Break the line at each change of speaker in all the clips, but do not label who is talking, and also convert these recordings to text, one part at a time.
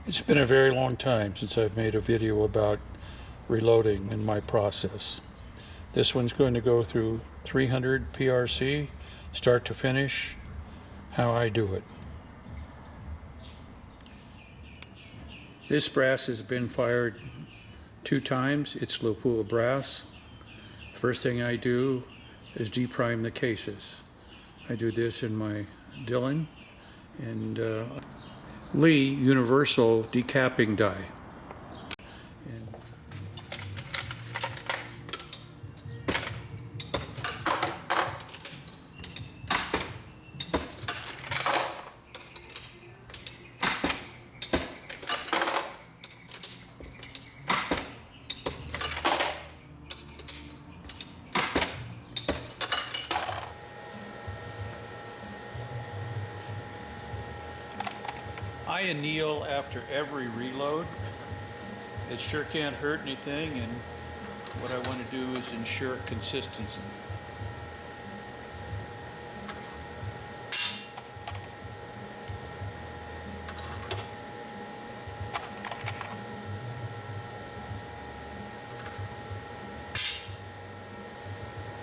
It's been a very long time since I've made a video about reloading in my process. This one's going to go through 300 PRC, start to finish, how I do it. This brass has been fired 2 times. It's LAPUA brass. First thing I do is deprime the cases. I do this in my Dillon and Lee universal decapping die. I anneal after every reload. It sure can't hurt anything, and what I want to do is ensure consistency.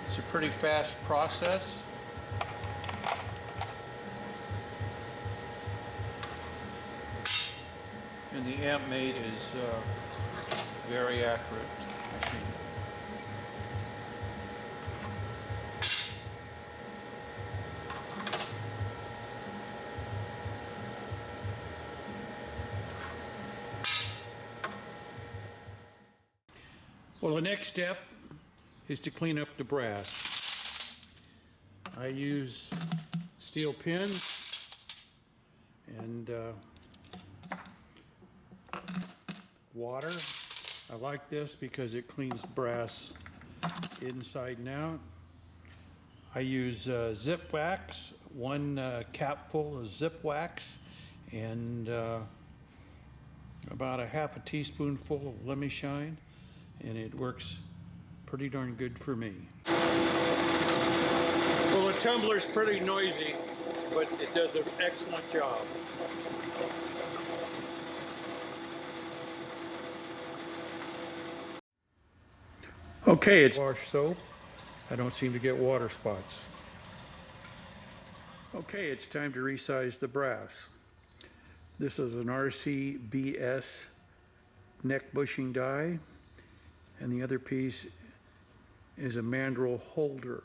It's a pretty fast process. And the amp mate is very accurate machine. Well, the next step is to clean up the brass. I use steel pins and water. I like this because it cleans the brass inside and out. I use zip wax, 1 capful of zip wax, and about a half a teaspoonful of lemon shine, and it works pretty darn good for me. Well, the tumbler's pretty noisy, but it does an excellent job. Okay, it's wash soap. I don't seem to get water spots. Okay, it's time to resize the brass. This is an RCBS neck bushing die, and the other piece is a mandrel holder.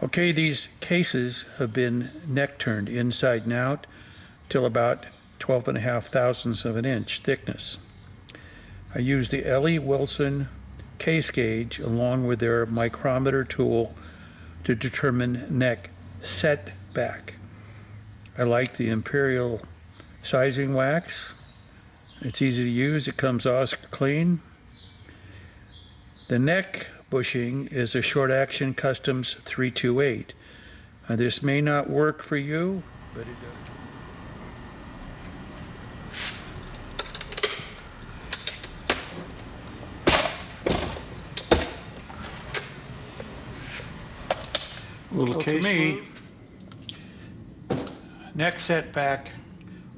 Okay, these cases have been neck turned inside and out till about 12.5 thousandths of an inch thickness. I use the L.E. Wilson case gauge along with their micrometer tool to determine neck setback. I like the Imperial sizing wax. It's easy to use, it comes off clean. The neck bushing is a Short Action Customs 328. Now, this may not work for you, but it does. Well, to me, neck setback,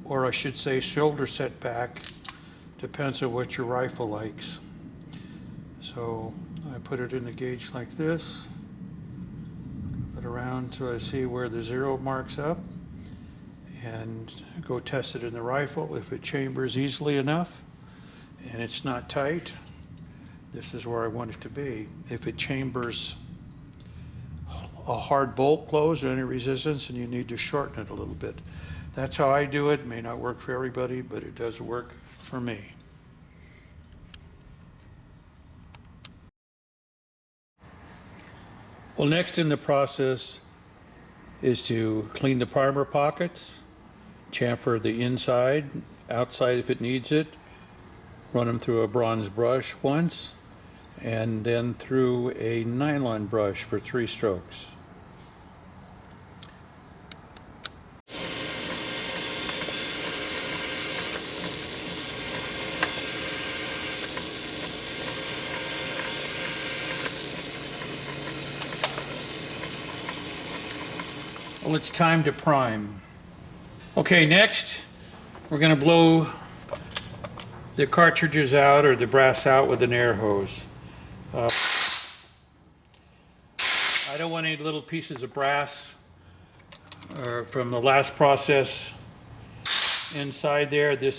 or I should say shoulder setback, depends on what your rifle likes. So I put it in the gauge like this, put it around till I see where the 0 marks up, and go test it in the rifle. If it chambers easily enough and it's not tight, this is where I want it to be. If it chambers a hard bolt close or any resistance, and you need to shorten it a little bit. That's how I do it. It may not work for everybody, but it does work for me. Well, next in the process is to clean the primer pockets, chamfer the inside, outside if it needs it, run them through a bronze brush once, and then through a nylon brush for 3 strokes. Well, it's time to prime. Okay, next we're going to blow the cartridges out or the brass out with an air hose. I don't want any little pieces of brass from the last process inside there. This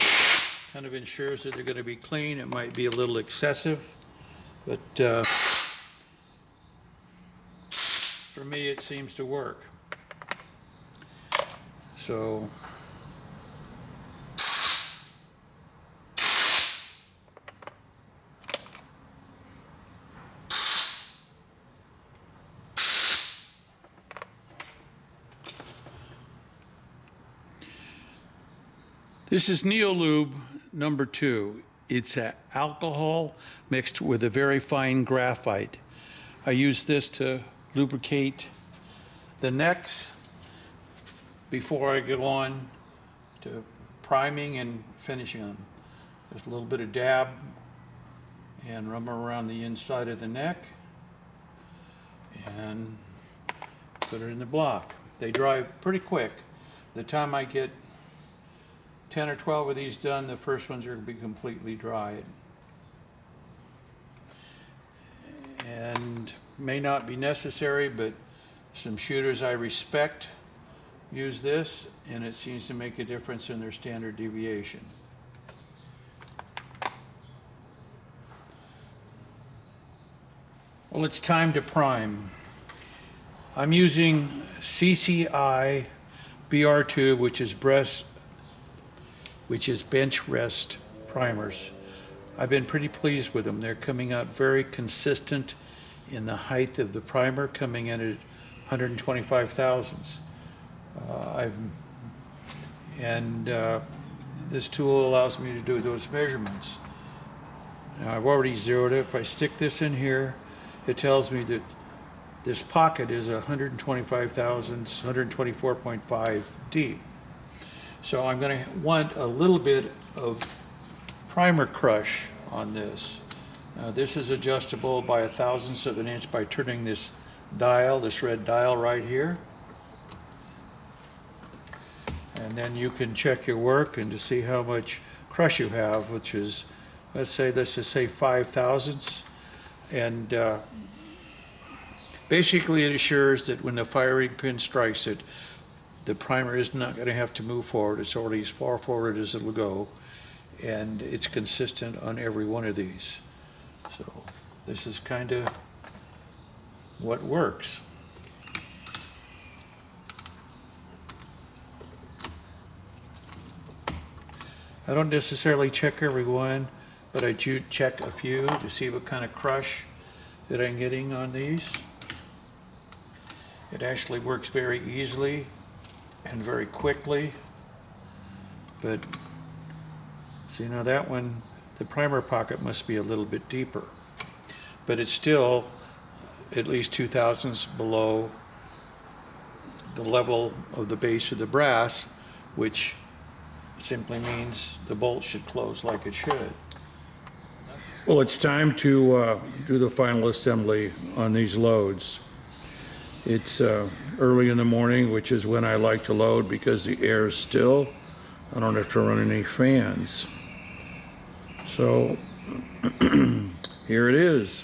kind of ensures that they're going to be clean. It might be a little excessive, but for me it seems to work. So this is Neolube number 2. It's alcohol mixed with a very fine graphite. I use this to lubricate the necks before I go on to priming and finishing them. Just a little bit of dab and rub around the inside of the neck and put it in the block. They dry pretty quick. The time I get 10 or 12 of these done, the first ones are going to be completely dry. And may not be necessary, but some shooters I respect use this, and it seems to make a difference in their standard deviation. Well, it's time to prime. I'm using CCI BR2, which is bench rest primers. I've been pretty pleased with them. They're coming out very consistent in the height of the primer, coming in at 125 thousandths. This tool allows me to do those measurements. Now I've already zeroed it. If I stick this in here, it tells me that this pocket is 125 thousandths, 124.5 deep. So I'm going to want a little bit of primer crush on this. Now this is adjustable by 1/1000th of an inch by turning this dial, this red dial right here. And then you can check your work and to see how much crush you have, which is, let's just say 5/1000ths. And basically it assures that when the firing pin strikes it, the primer is not going to have to move forward. It's already as far forward as it'll go, and it's consistent on every one of these. So this is kind of what works. I don't necessarily check every one, but I do check a few to see what kind of crush that I'm getting on these. It actually works very easily and very quickly, but see, now that one, the primer pocket must be a little bit deeper, but it's still at least 2/1000ths below the level of the base of the brass, which simply means the bolt should close like it should. Well, it's time to do the final assembly on these loads. It's early in the morning, which is when I like to load because the air is still. I don't have to run any fans. So here it is.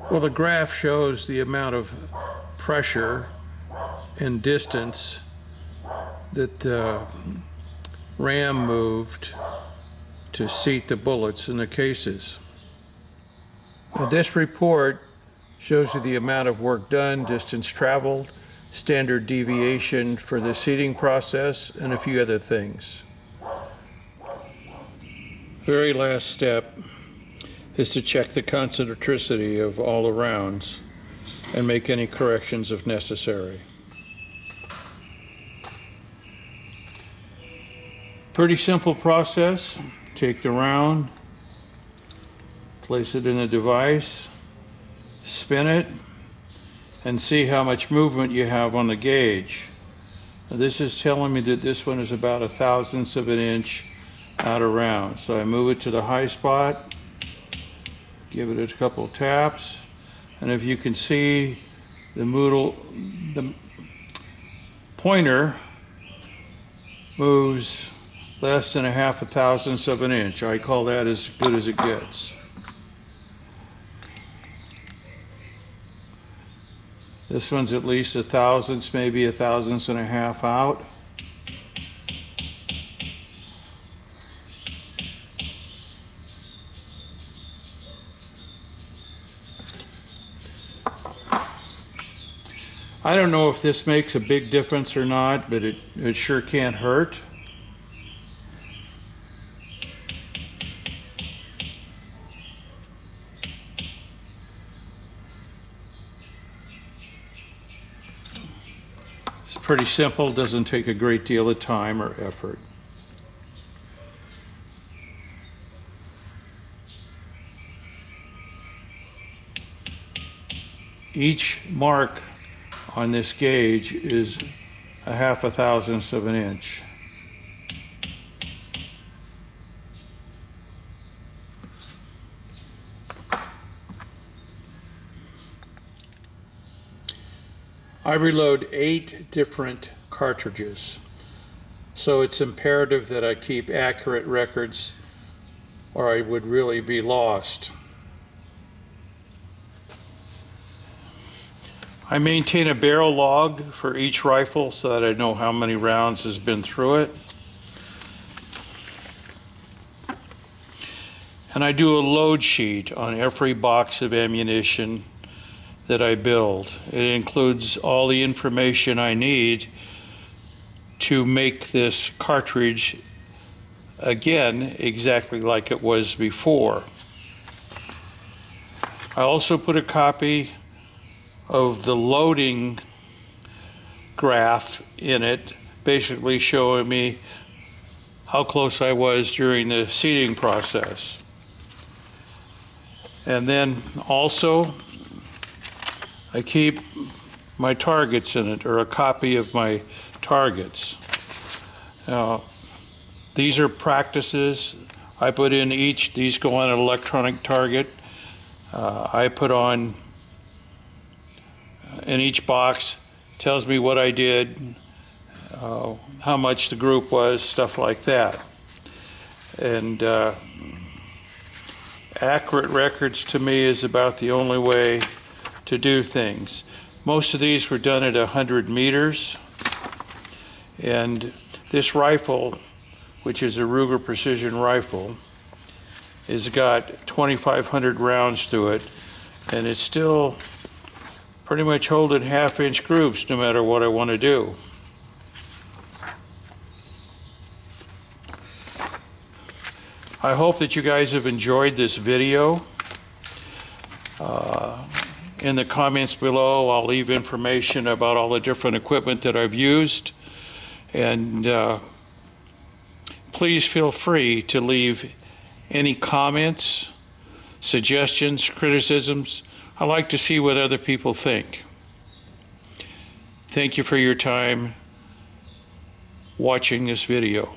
Well, the graph shows the amount of pressure and distance that the ram moved to seat the bullets in the cases. Now, this report shows you the amount of work done, distance traveled, standard deviation for the seating process, and a few other things. Very last step is to check the concentricity of all the rounds and make any corrections if necessary. Pretty simple process. Take the round, place it in the device, spin it, and see how much movement you have on the gauge. Now, this is telling me that this one is about 1/1000th of an inch out of round. So I move it to the high spot, give it a couple taps, and if you can see the pointer moves less than 1/2,000th of an inch. I call that as good as it gets. This one's at least 1/1000th, maybe 1/1000th and a half out. I don't know if this makes a big difference or not, but it sure can't hurt. It's pretty simple, doesn't take a great deal of time or effort. Each mark on this gauge is 1/2,000th of an inch. I reload 8 different cartridges, so it's imperative that I keep accurate records or I would really be lost. I maintain a barrel log for each rifle so that I know how many rounds has been through it. And I do a load sheet on every box of ammunition that I build. It includes all the information I need to make this cartridge again exactly like it was before. I also put a copy of the loading graph in it, basically showing me how close I was during the seating process. And then also I keep my targets in it, or a copy of my targets. Now, these are practices. I put in each, these go on an electronic target. I put on in each box, tells me what I did, how much the group was, stuff like that. And accurate records to me is about the only way to do things. Most of these were done at 100 meters. And this rifle, which is a Ruger precision rifle, has got 2,500 rounds to it, and it's still pretty much holding half-inch groups no matter what I want to do. I hope that you guys have enjoyed this video. In the comments below, I'll leave information about all the different equipment that I've used. And please feel free to leave any comments, suggestions, criticisms. I like to see what other people think. Thank you for your time watching this video.